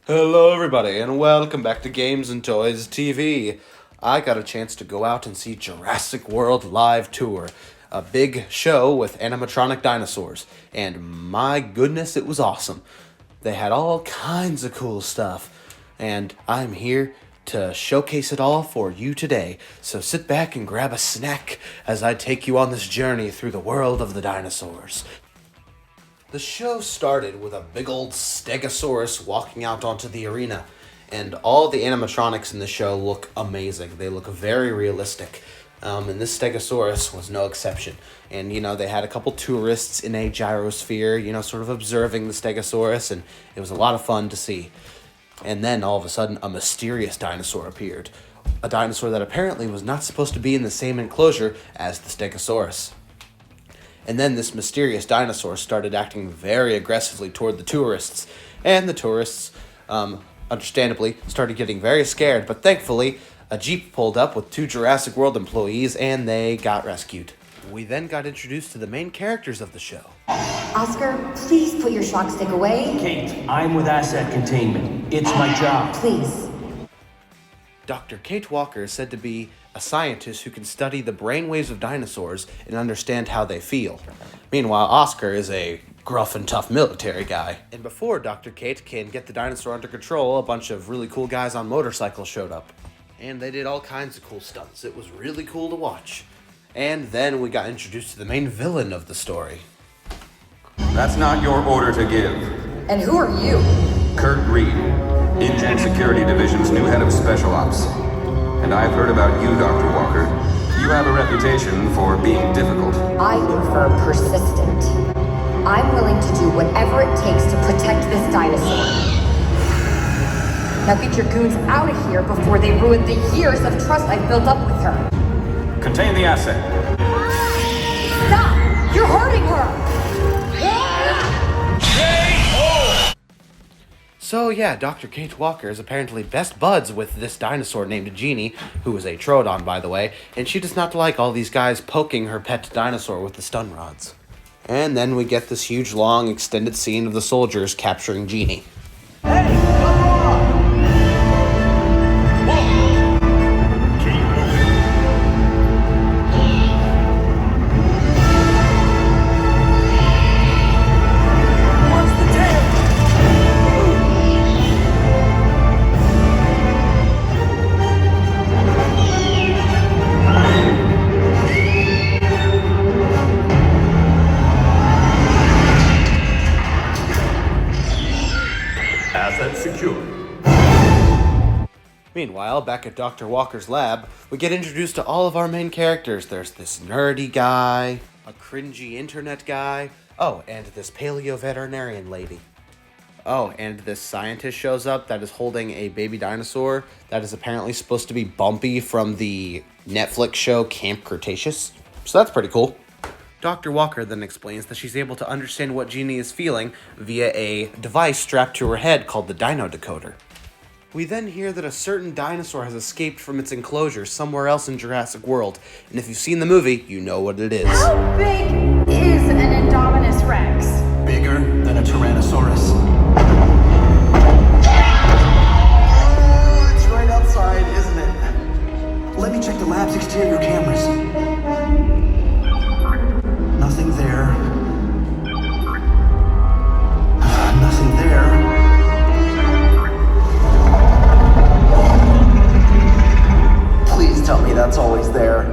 Hello everybody and welcome back to Games and Toys TV. I got a chance to go out and see Jurassic World live tour, a big show with animatronic dinosaurs, and my goodness it was awesome. They had all kinds of cool stuff, and I'm here to showcase it all for you today. So sit back and grab a snack as I take you on this journey through the world of the dinosaurs. The show started with a big old Stegosaurus walking out onto the arena, and all the animatronics in the show look amazing. They look very realistic, and this Stegosaurus was no exception. And, they had a couple tourists in a gyrosphere, sort of observing the Stegosaurus, and it was a lot of fun to see. And then, all of a sudden, a mysterious dinosaur appeared. A dinosaur that apparently was not supposed to be in the same enclosure as the Stegosaurus. And then this mysterious dinosaur started acting very aggressively toward the tourists. And the tourists, understandably, started getting very scared. But thankfully, a jeep pulled up with 2 Jurassic World employees and they got rescued. We then got introduced to the main characters of the show. Oscar, please put your shock stick away. Kate, I'm with asset containment. It's my job. Please. Dr. Kate Walker is said to be a scientist who can study the brainwaves of dinosaurs and understand how they feel. Meanwhile, Oscar is a gruff and tough military guy. And before Dr. Kate can get the dinosaur under control, a bunch of really cool guys on motorcycles showed up. And they did all kinds of cool stunts. It was really cool to watch. And then we got introduced to the main villain of the story. That's not your order to give. And who are you? Kurt Reed, Engine Security Division's new head of Special Ops. And I've heard about you, Dr. Walker. You have a reputation for being difficult. I prefer persistent. I'm willing to do whatever it takes to protect this dinosaur. Now get your goons out of here before they ruin the years of trust I've built up with her. Contain the asset. Stop! You're hurting her! So yeah, Dr. Kate Walker is apparently best buds with this dinosaur named Genie, who is a Troodon, by the way, and she does not like all these guys poking her pet dinosaur with the stun rods. And then we get this huge, long, extended scene of the soldiers capturing Genie. Meanwhile, back at Dr. Walker's lab, we get introduced to all of our main characters. There's this nerdy guy, a cringy internet guy, and this paleo veterinarian lady. And this scientist shows up that is holding a baby dinosaur that is apparently supposed to be Bumpy from the Netflix show Camp Cretaceous. So that's pretty cool. Dr. Walker then explains that she's able to understand what Genie is feeling via a device strapped to her head called the Dino Decoder. We then hear that a certain dinosaur has escaped from its enclosure somewhere else in Jurassic World, and if you've seen the movie, you know what it is. How big is an Indominus Rex? Bigger than a Tyrannosaurus. It's right outside, isn't it? Let me check the lab's exterior cameras. Nothing there. Nothing there. Please tell me that's always there.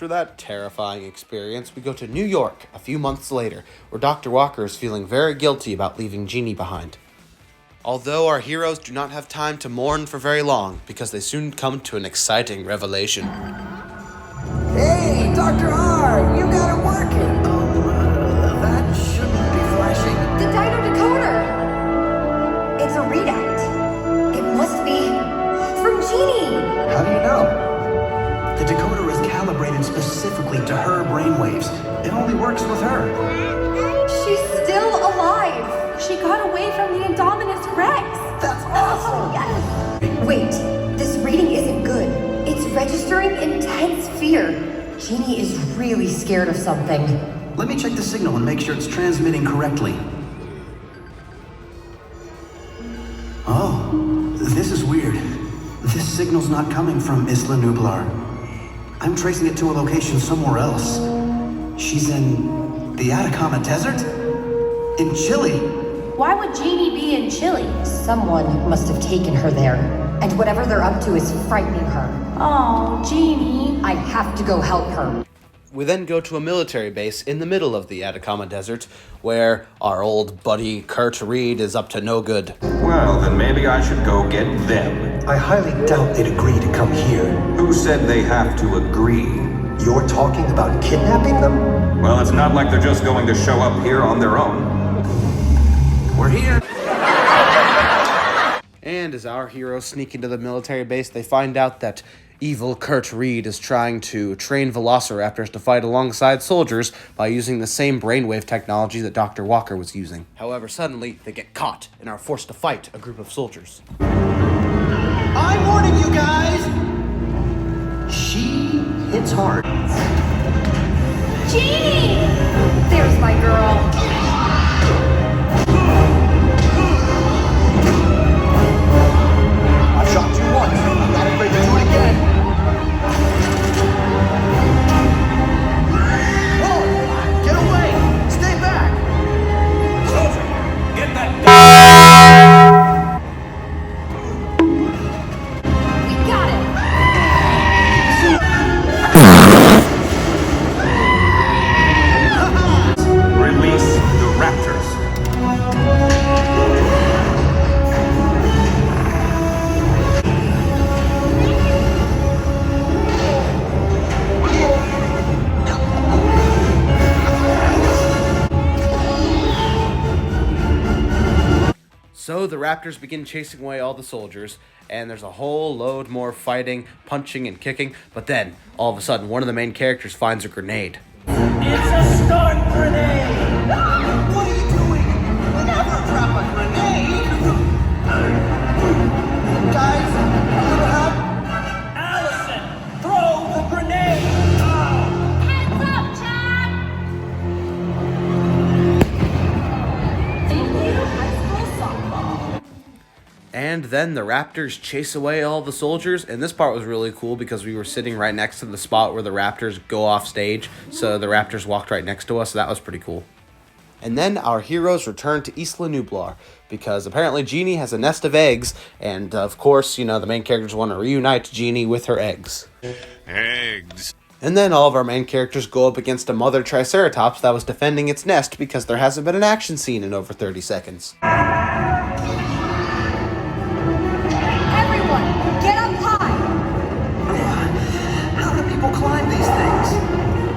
after that terrifying experience, we go to New York a few months later, where Dr. Walker is feeling very guilty about leaving Genie behind. Although our heroes do not have time to mourn for very long, because they soon come to an exciting revelation. Hey, Dr. R, you got it working. That shouldn't be flashing. The dino decoder! It's a readout. It must be from Genie! How do you know? The decoder is calibrated specifically to her brainwaves. It only works with her. She's still alive! She got away from the Indominus Rex. That's awesome! Yes! Wait, this reading isn't good. It's registering intense fear. Genie is really scared of something. Let me check the signal and make sure it's transmitting correctly. Oh, this is weird. This signal's not coming from Isla Nublar. I'm tracing it to a location somewhere else. She's in the Atacama Desert? In Chile? Why would Genie be in Chile? Someone must have taken her there, and whatever they're up to is frightening her. Oh, Genie. I have to go help her. We then go to a military base in the middle of the Atacama Desert, where our old buddy Kurt Reed is up to no good. Well, then maybe I should go get them. I highly doubt they'd agree to come here. Who said they have to agree? You're talking about kidnapping them? Well, it's not like they're just going to show up here on their own. We're here. And as our heroes sneak into the military base, they find out that evil Kurt Reed is trying to train velociraptors to fight alongside soldiers by using the same brainwave technology that Dr. Walker was using. However, suddenly, they get caught and are forced to fight a group of soldiers. I'm warning you guys! She hits hard. Genie! There's my girl. I've shot you once. I'm not afraid to do it again. Whoa! Get away! Stay back! Soldier, get that We got it! Release the raptors. So the raptors begin chasing away all the soldiers, and there's a whole load more fighting, punching, and kicking, but then, all of a sudden, one of the main characters finds a grenade. It's a stun grenade! What are you doing? Never drop a grenade! Guys, a little help? Allison, throw the grenade! Heads up, Chad! Thank you, high school softball. And then the raptors chase away all the soldiers, and this part was really cool because we were sitting right next to the spot where the raptors go off stage, so the raptors walked right next to us, so that was pretty cool. And then our heroes return to Isla Nublar, because apparently Genie has a nest of eggs, and of course, you know, the main characters want to reunite Genie with her eggs. Eggs. And then all of our main characters go up against a mother Triceratops that was defending its nest because there hasn't been an action scene in over 30 seconds. Everyone, get up high! How do people climb these things?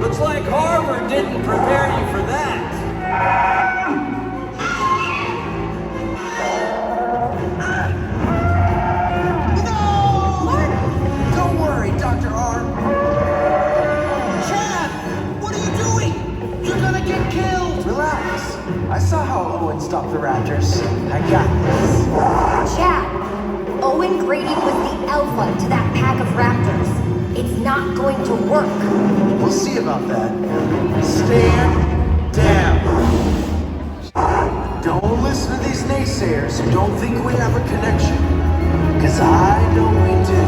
Looks like Harvard didn't prepare you for that. Don't worry, Dr. R. Chad, what are you doing? You're gonna get killed! Relax. I saw how Owen stopped the raptors. I got this. Chad, Owen Grady was the alpha to that pack of raptors. It's not going to work. We'll see about that. Stand down. Don't listen to these naysayers who don't think we have a connection. Because I know we do.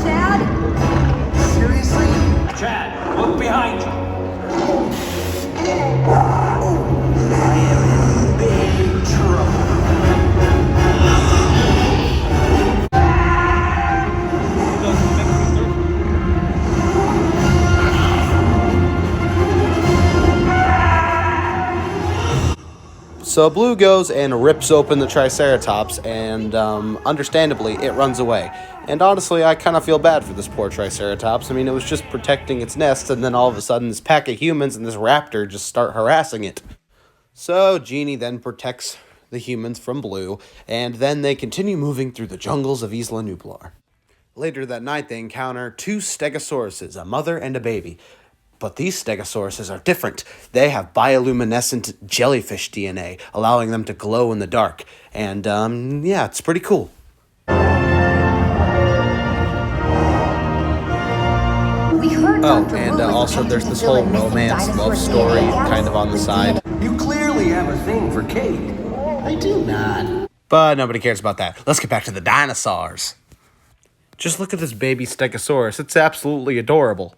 Chad? Seriously? Chad, look behind you. I am in big trouble. So Blue goes and rips open the Triceratops, and understandably, it runs away. And honestly, I kind of feel bad for this poor Triceratops. I mean, it was just protecting its nest, and then all of a sudden, this pack of humans and this raptor just start harassing it. So Genie then protects the humans from Blue, and then they continue moving through the jungles of Isla Nublar. Later that night, they encounter two Stegosauruses, a mother and a baby. But these Stegosauruses are different. They have bioluminescent jellyfish DNA, allowing them to glow in the dark. And, yeah, it's pretty cool. We heard Dr. And Wu was also attempting there's to this fill whole in missing romance dinosaur love story DNA gaps kind of on the side. You clearly have a thing for Kate. I do not. But nobody cares about that. Let's get back to the dinosaurs. Just look at this baby Stegosaurus. It's absolutely adorable.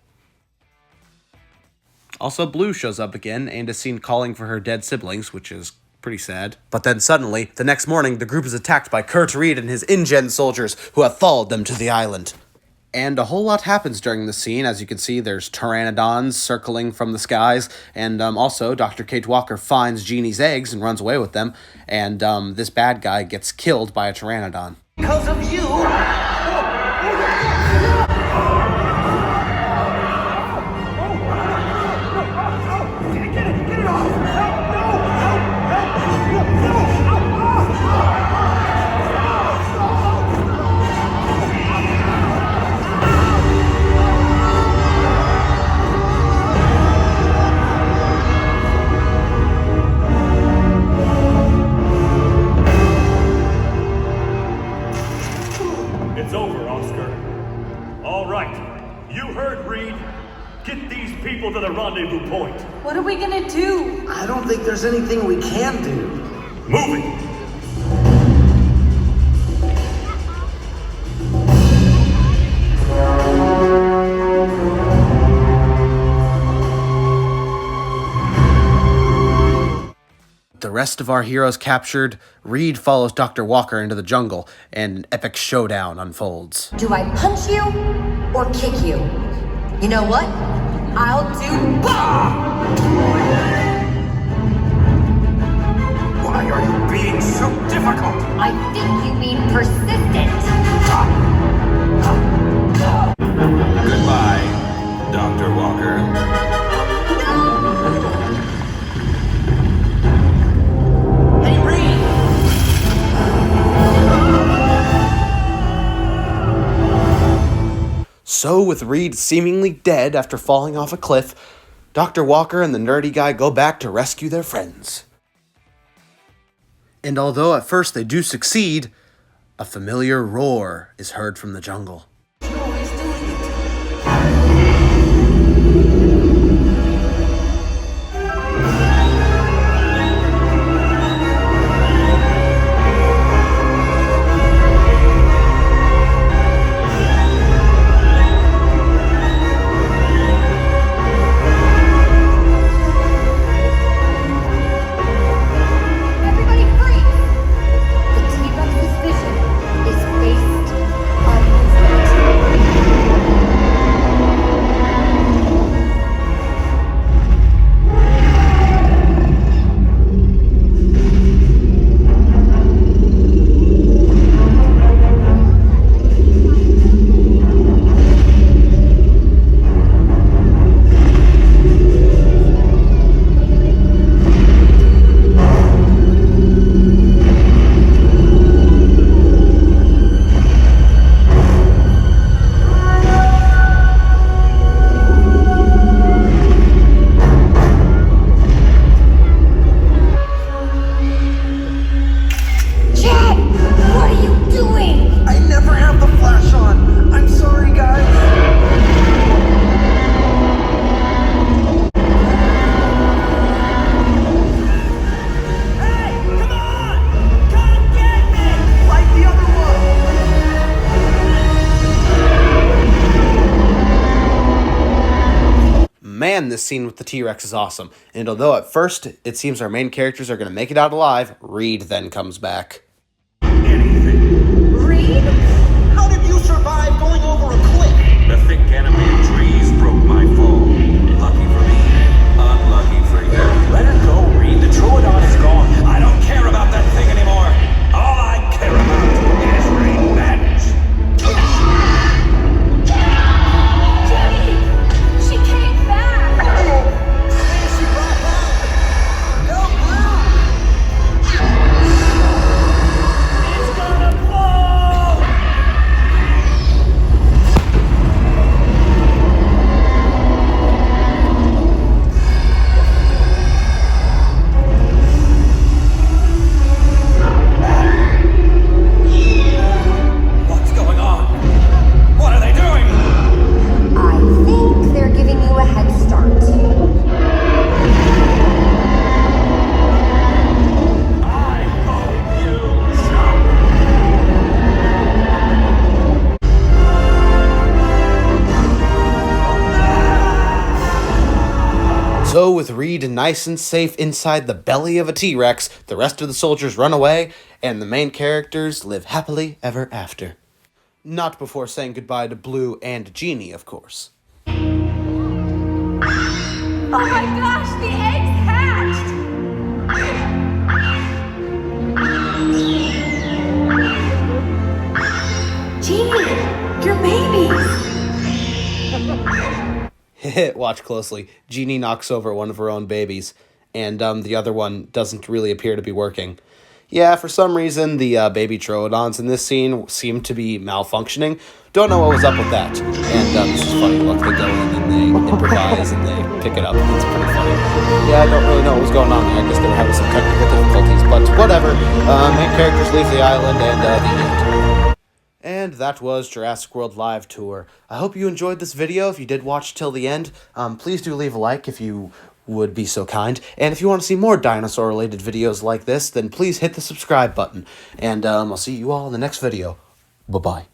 Also, Blue shows up again and is seen calling for her dead siblings, which is pretty sad. But then suddenly, the next morning, the group is attacked by Kurt Reed and his InGen soldiers, who have followed them to the island. And a whole lot happens during the scene. As you can see, there's pteranodons circling from the skies, and also Dr. Kate Walker finds Genie's eggs and runs away with them, and this bad guy gets killed by a pteranodon. Because of you! It's over, Oscar. All right. You heard Reed. Get these people to the rendezvous point. What are we gonna do? I don't think there's anything we can do. Move it! The rest of our heroes captured, Reed follows Dr. Walker into the jungle, and an epic showdown unfolds. Do I punch you or kick you? You know what? I'll do both! Why are you being so difficult? I think you mean persistent. Goodbye, Dr. Walker. So, with Reed seemingly dead after falling off a cliff, Dr. Walker and the nerdy guy go back to rescue their friends. And although at first they do succeed, a familiar roar is heard from the jungle. Everybody freeze! The T-Rex's vision is based on movement. Chad! What are you doing? I never have the flash on. I'm sorry, guys. Hey, come on! Come get me! Like the other one! Man, this scene with the T-Rex is awesome. And although at first it seems our main characters are going to make it out alive, Reed then comes back. Reed? How did you survive going over a cliff? The thick canopy of trees broke my fall. Lucky for me, unlucky for you. Let her go, Reed. The Troodon is gone. I don't So with Reed nice and safe inside the belly of a T-Rex, the rest of the soldiers run away, and the main characters live happily ever after. Not before saying goodbye to Blue and Genie, of course. Oh my gosh, the egg's hatched! Genie, your babies! Watch closely. Genie knocks over one of her own babies, and the other one doesn't really appear to be working. Yeah, for some reason, the baby Troodons in this scene seem to be malfunctioning. Don't know what was up with that. And this is funny. Look, they go in and they improvise and they pick it up. It's pretty funny. Yeah, I don't really know what was going on there. I guess they were having some technical difficulties, but whatever. Main characters leave the island and the end. And that was Jurassic World Live Tour. I hope you enjoyed this video. If you did watch till the end, please do leave a like if you would be so kind. And if you want to see more dinosaur-related videos like this, then please hit the subscribe button. And I'll see you all in the next video. Bye-bye.